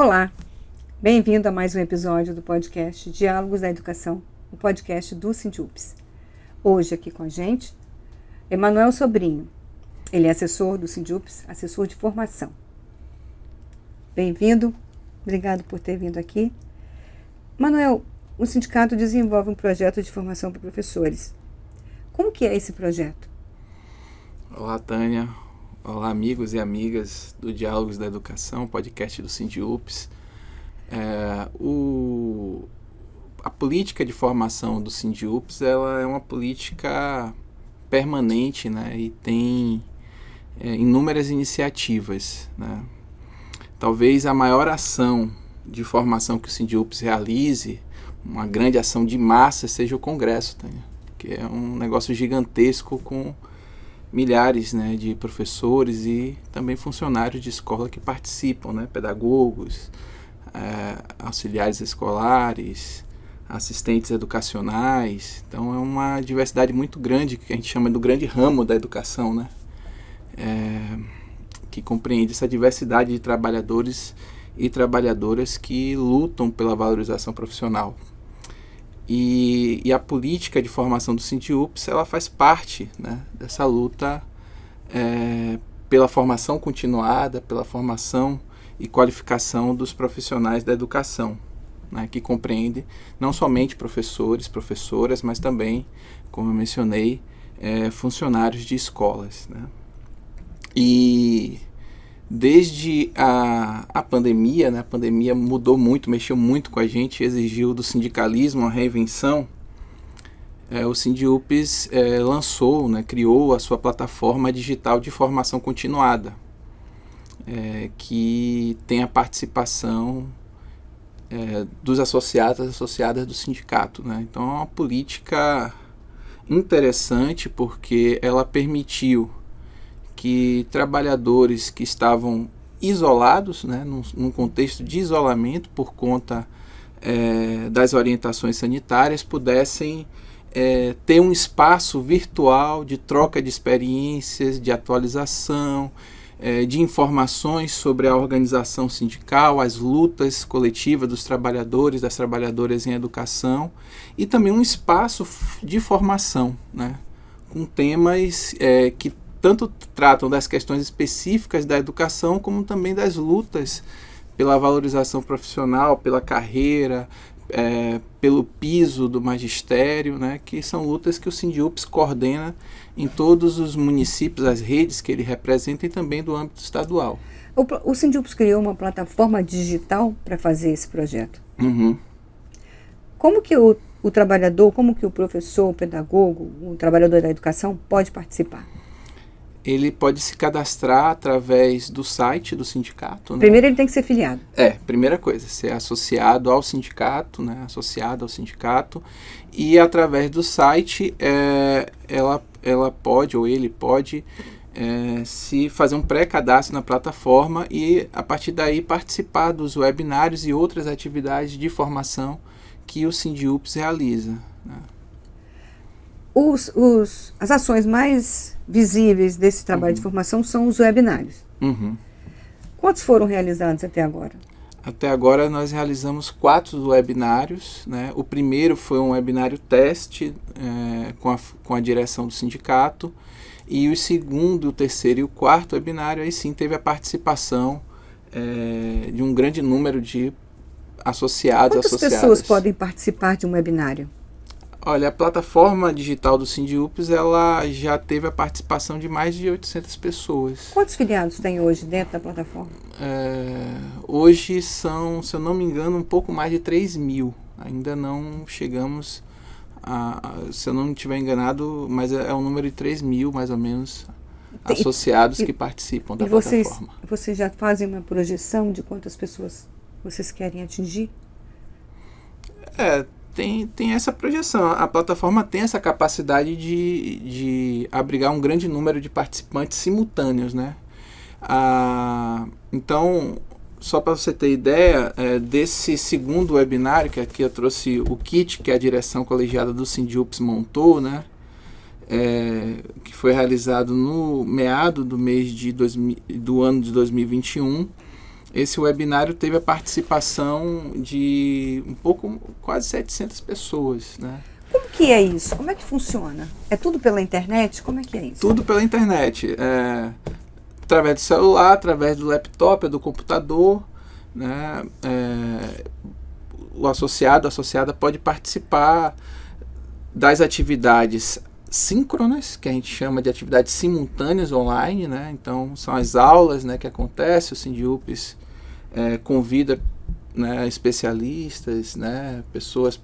Olá, bem-vindo a mais um episódio do podcast Diálogos da Educação, o podcast do Sindiups. Hoje aqui com a gente, Emanuel Sobrinho. Ele é assessor do Sindiups, assessor de formação. Bem-vindo, obrigado por ter vindo aqui. Emanuel, o sindicato desenvolve um projeto de formação para professores. Como que é esse projeto? Olá, Tânia. Olá, amigos e amigas do Diálogos da Educação, podcast do Sindiups. A política de formação do Sindiups, ela é uma política permanente, né, e tem inúmeras iniciativas, né. Talvez a maior ação de formação que o Sindiups realize, uma grande ação de massa, seja o Congresso, Tânia, que é um negócio gigantesco com milhares, né, de professores e também funcionários de escola que participam, né, pedagogos, auxiliares escolares, assistentes educacionais. Então é uma diversidade muito grande, que a gente chama do grande ramo da educação, né, que compreende essa diversidade de trabalhadores e trabalhadoras que lutam pela valorização profissional. E a política de formação do Sindiups, ela faz parte, né, dessa luta pela formação continuada, pela formação e qualificação dos profissionais da educação, né, que compreende não somente professores, professoras, mas também, como eu mencionei, funcionários de escolas, né. E desde a pandemia, né, a pandemia mudou muito, mexeu muito com a gente, exigiu do sindicalismo uma reinvenção. O Sindiups lançou, né, criou a sua plataforma digital de formação continuada, que tem a participação dos associados, associadas do sindicato, né. Então é uma política interessante porque ela permitiu que trabalhadores que estavam isolados, né, num contexto de isolamento por conta das orientações sanitárias, pudessem ter um espaço virtual de troca de experiências, de atualização, de informações sobre a organização sindical, as lutas coletivas dos trabalhadores, das trabalhadoras em educação, e também um espaço de formação, né, com temas que tanto tratam das questões específicas da educação, como também das lutas pela valorização profissional, pela carreira, pelo piso do magistério, né, que são lutas que o Sindiups coordena em todos os municípios, as redes que ele representa e também do âmbito estadual. O Sindiups criou uma plataforma digital para fazer esse projeto. Uhum. Como que o trabalhador, como que o professor, o pedagogo, o trabalhador da educação pode participar? Ele pode se cadastrar através do site do sindicato, né? Primeiro ele tem que ser filiado. Primeira coisa, ser associado ao sindicato, né? Associado ao sindicato, e através do site ela pode, ou ele pode, se fazer um pré-cadastro na plataforma e a partir daí participar dos webinários e outras atividades de formação que o Sindiups realiza, né? As ações mais visíveis desse trabalho de formação são os webinários. Uhum. Quantos foram realizados até agora? Até agora nós realizamos 4 webinários, né? O primeiro foi um webinário teste com a direção do sindicato, e o segundo, o terceiro e o quarto webinário aí sim teve a participação de um grande número de associados. Quantas pessoas podem participar de um webinário? Olha, a plataforma digital do Sindiups, ela já teve a participação de mais de 800 pessoas. Quantos filiados tem hoje dentro da plataforma? Hoje são, se eu não me engano, um pouco mais de 3.000. Ainda não chegamos se eu não estiver enganado, mas é um número de 3.000, mais ou menos, associados que participam da plataforma. Vocês já fazem uma projeção de quantas pessoas vocês querem atingir? Tem essa projeção. A plataforma tem essa capacidade de abrigar um grande número de participantes simultâneos, né? Então, só para você ter ideia, desse segundo webinário, que aqui eu trouxe o kit que a direção colegiada do Sindiups montou, né? Que foi realizado no meado do mês do ano de 2021. Esse webinário teve a participação de quase 700 pessoas, né? Como que é isso? Como é que funciona? É tudo pela internet? Como é que é isso? Tudo pela internet. Através do celular, através do laptop, do computador, né? O associado, a associada pode participar das atividades síncronas, que a gente chama de atividades simultâneas online, né? Então, são as aulas, né, que acontecem, o SINDIUPS convida, né, especialistas, né, pessoas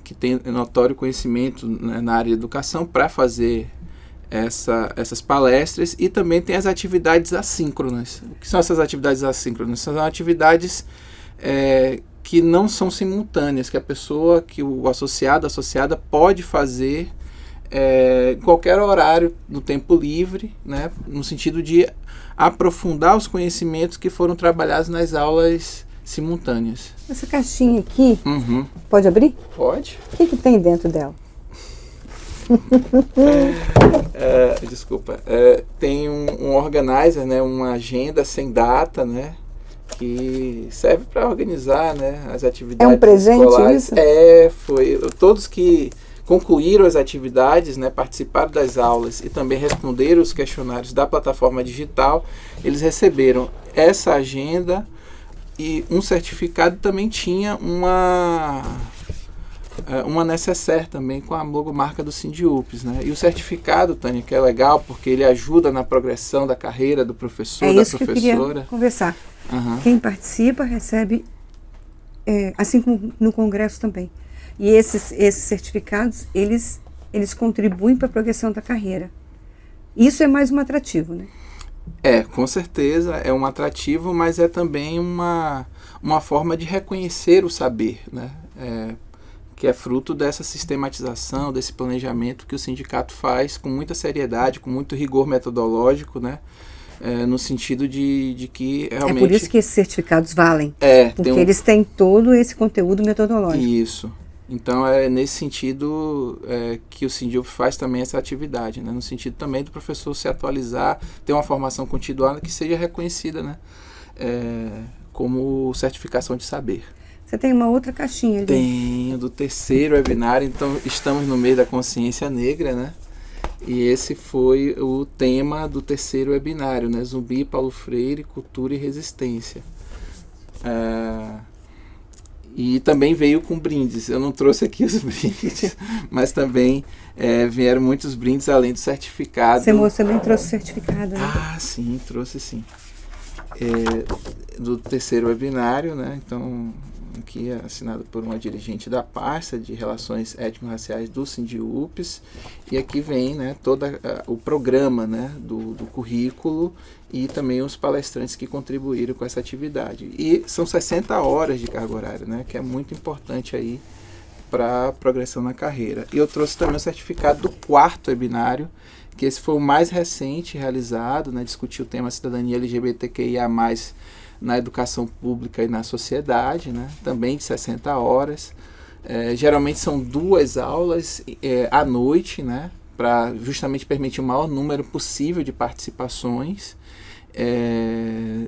que têm notório conhecimento, né, na área de educação para fazer essas palestras, e também tem as atividades assíncronas. O que são essas atividades assíncronas? São atividades que não são simultâneas, que o associado, a associada pode fazer em qualquer horário no tempo livre, né, no sentido de aprofundar os conhecimentos que foram trabalhados nas aulas simultâneas. Essa caixinha aqui, Uhum. pode abrir? Pode. O que tem dentro dela? Desculpa. Tem um organizer, né, uma agenda sem data, né, que serve para organizar, né, as atividades escolares. É um presente escolares. Isso? Foi todos que concluíram as atividades, né, participaram das aulas e também responderam os questionários da plataforma digital, eles receberam essa agenda e um certificado. Também tinha uma necessaire também com a logomarca do SINDIUPS, né? E o certificado, Tânia, que é legal porque ele ajuda na progressão da carreira do professor, da professora. É isso que eu queria conversar. Uhum. Quem participa recebe, assim como no congresso também. E esses certificados, eles contribuem para a progressão da carreira. Isso é mais um atrativo, né? Com certeza é um atrativo, mas é também uma forma de reconhecer o saber, né? Que é fruto dessa sistematização, desse planejamento que o sindicato faz com muita seriedade, com muito rigor metodológico, né? No sentido de que realmente... É por isso que esses certificados valem, porque eles têm todo esse conteúdo metodológico. Isso. Então, é nesse sentido que o SINDIUP faz também essa atividade, né? No sentido também do professor se atualizar, ter uma formação continuada que seja reconhecida, né? Como certificação de saber. Você tem uma outra caixinha ali? Tenho, do terceiro webinário. Então, estamos no mês da consciência negra, né? E esse foi o tema do terceiro webinário, né? Zumbi, Paulo Freire, Cultura e Resistência. E também veio com brindes. Eu não trouxe aqui os brindes, mas também vieram muitos brindes além do certificado. Você também trouxe o certificado, né? Sim, trouxe sim. Do terceiro webinário, né? Então, aqui é assinado por uma dirigente da pasta de Relações Étnico-Raciais do SINDIUPS. E aqui vem, né, todo o programa, né, do currículo e também os palestrantes que contribuíram com essa atividade. E são 60 horas de carga horária, né, que é muito importante aí para a progressão na carreira. E eu trouxe também o certificado do quarto webinário, que esse foi o mais recente realizado, né, discutiu o tema cidadania LGBTQIA+, na educação pública e na sociedade, né, também de 60 horas. Geralmente são 2 aulas à noite, né, para justamente permitir o maior número possível de participações.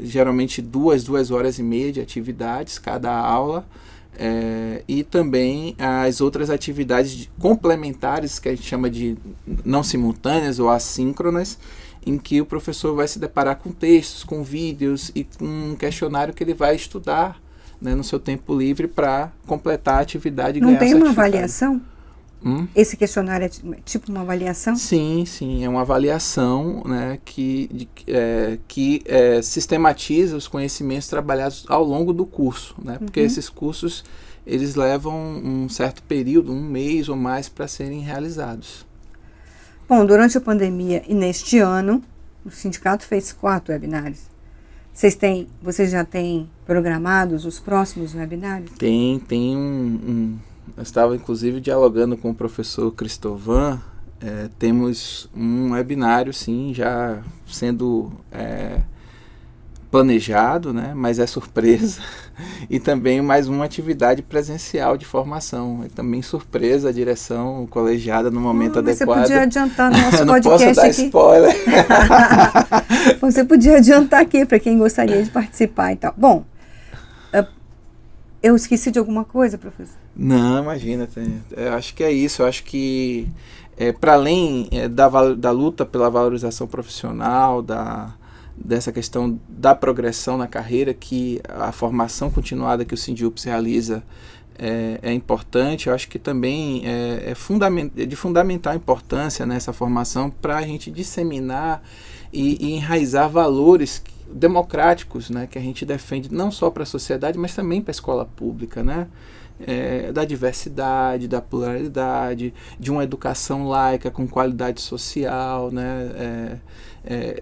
Geralmente 2 horas e meia de atividades cada aula. E também as outras atividades complementares, que a gente chama de não simultâneas ou assíncronas, em que o professor vai se deparar com textos, com vídeos e com um questionário que ele vai estudar, né, no seu tempo livre para completar a atividade e ganhar o certificado. Não tem uma avaliação? Esse questionário é tipo uma avaliação? Sim, é uma avaliação, né, que sistematiza os conhecimentos trabalhados ao longo do curso, né, porque esses cursos eles levam um certo período, 1 mês ou mais, para serem realizados. Bom, durante a pandemia e neste ano, o sindicato fez 4 webinários. Vocês já têm programados os próximos webinários? Tem eu estava inclusive dialogando com o professor Cristovan. Temos um webinário, sim, já sendo planejado, né? Mas é surpresa. E também mais uma atividade presencial de formação. E também surpresa, a direção colegiada no momento adequado. Você podia adiantar no nosso não podcast posso dar aqui. Spoiler. Você podia adiantar aqui para quem gostaria de participar e tal. Bom, eu esqueci de alguma coisa, professor? Não, imagina. Eu acho que é isso. Eu acho que para além da luta pela valorização profissional, dessa questão da progressão na carreira, que a formação continuada que o SINDUPS realiza é importante. Eu acho que também é de fundamental importância nessa formação para a gente disseminar e enraizar valores democráticos, né, que a gente defende não só para a sociedade, mas também para a escola pública, né? Da diversidade, da pluralidade, de uma educação laica com qualidade social, né?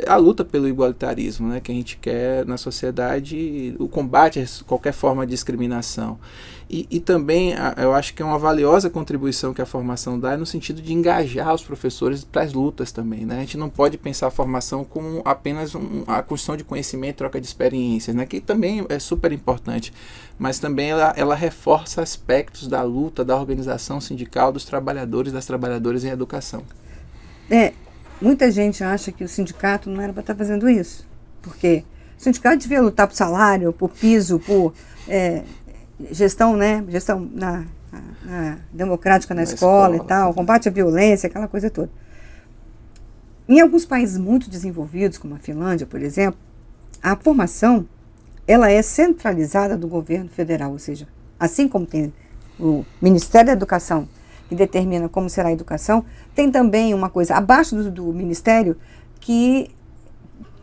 A luta pelo igualitarismo, né, que a gente quer na sociedade, o combate a qualquer forma de discriminação. E também eu acho que é uma valiosa contribuição que a formação dá no sentido de engajar os professores para as lutas também, né? A gente não pode pensar a formação como apenas a construção de conhecimento, troca de experiências, né, que também é super importante, mas também ela reforça aspectos da luta, da organização sindical dos trabalhadores e das trabalhadoras em educação. Muita gente acha que o sindicato não era para estar fazendo isso, porque o sindicato devia lutar por salário, por piso, por gestão, né? Gestão democrática na escola e tal, combate à violência, aquela coisa toda. Em alguns países muito desenvolvidos, como a Finlândia, por exemplo, a formação ela é centralizada do governo federal, ou seja, assim como tem o Ministério da Educação, que determina como será a educação, tem também uma coisa abaixo do Ministério que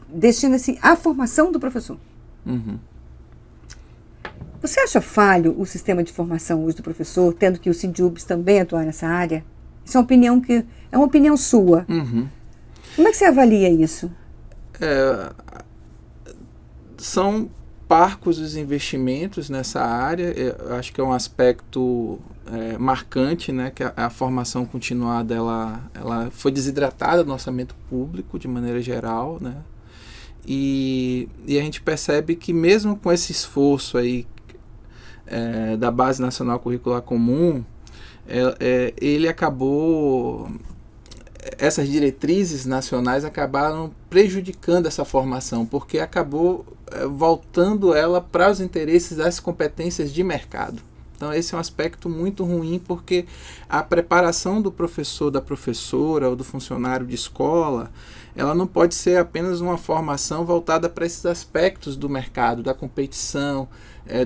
destina-se à formação do professor. Uhum. Você acha falho o sistema de formação hoje do professor, tendo que o SINDUPS também atuar nessa área? Isso é uma opinião sua. Uhum. Como é que você avalia isso? São parcos os investimentos nessa área. Eu acho que é um aspecto marcante, né, que a formação continuada ela foi desidratada no orçamento público de maneira geral, né, e a gente percebe que mesmo com esse esforço aí da Base Nacional Curricular Comum, ele acabou, essas diretrizes nacionais acabaram prejudicando essa formação, porque acabou voltando ela para os interesses das competências de mercado. Então esse é um aspecto muito ruim, porque a preparação do professor, da professora ou do funcionário de escola, ela não pode ser apenas uma formação voltada para esses aspectos do mercado, da competição,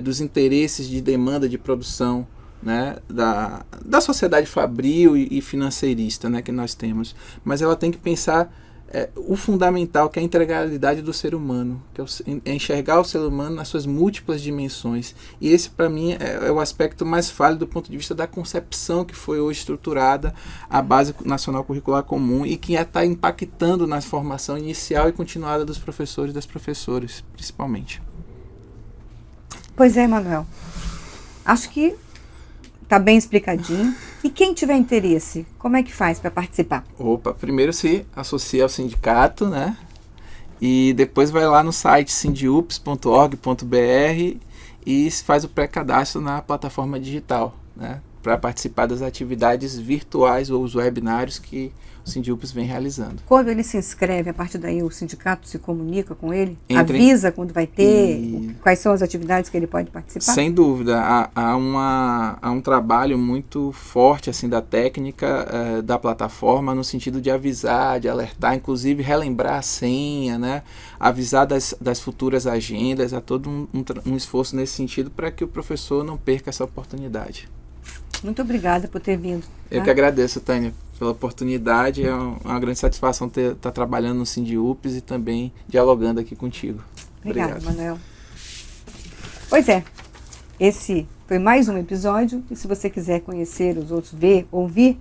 dos interesses de demanda de produção, né, da sociedade fabril e financeirista, né, que nós temos. Mas ela tem que pensar o fundamental, que é a integralidade do ser humano, que é enxergar o ser humano nas suas múltiplas dimensões. E esse, para mim, é o aspecto mais falho do ponto de vista da concepção que foi hoje estruturada a Base Nacional Curricular Comum e que está impactando na formação inicial e continuada dos professores e das professoras, principalmente. Pois é, Manuel. Acho que está bem explicadinho. E quem tiver interesse, como é que faz para participar? Primeiro se associa ao sindicato, né? E depois vai lá no site sindiups.org.br e faz o pré-cadastro na plataforma digital, né, para participar das atividades virtuais ou os webinários que o SINDUPS vem realizando. Quando ele se inscreve, a partir daí o sindicato se comunica com ele? Avisa quando vai ter? Quais são as atividades que ele pode participar? Sem dúvida. Há um trabalho muito forte assim, da técnica da plataforma, no sentido de avisar, de alertar, inclusive relembrar a senha, né? Avisar das futuras agendas. Há todo um esforço nesse sentido para que o professor não perca essa oportunidade. Muito obrigada por ter vindo. Tá? Eu que agradeço, Tânia, pela oportunidade. É uma grande satisfação estar trabalhando no SINDUPS e também dialogando aqui contigo. Obrigada, Manuel. Pois é, esse foi mais um episódio. E se você quiser conhecer os outros, ver, ouvir,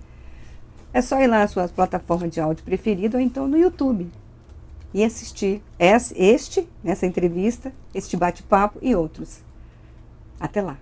é só ir lá na sua plataforma de áudio preferida ou então no YouTube e assistir nessa entrevista, este bate-papo e outros. Até lá.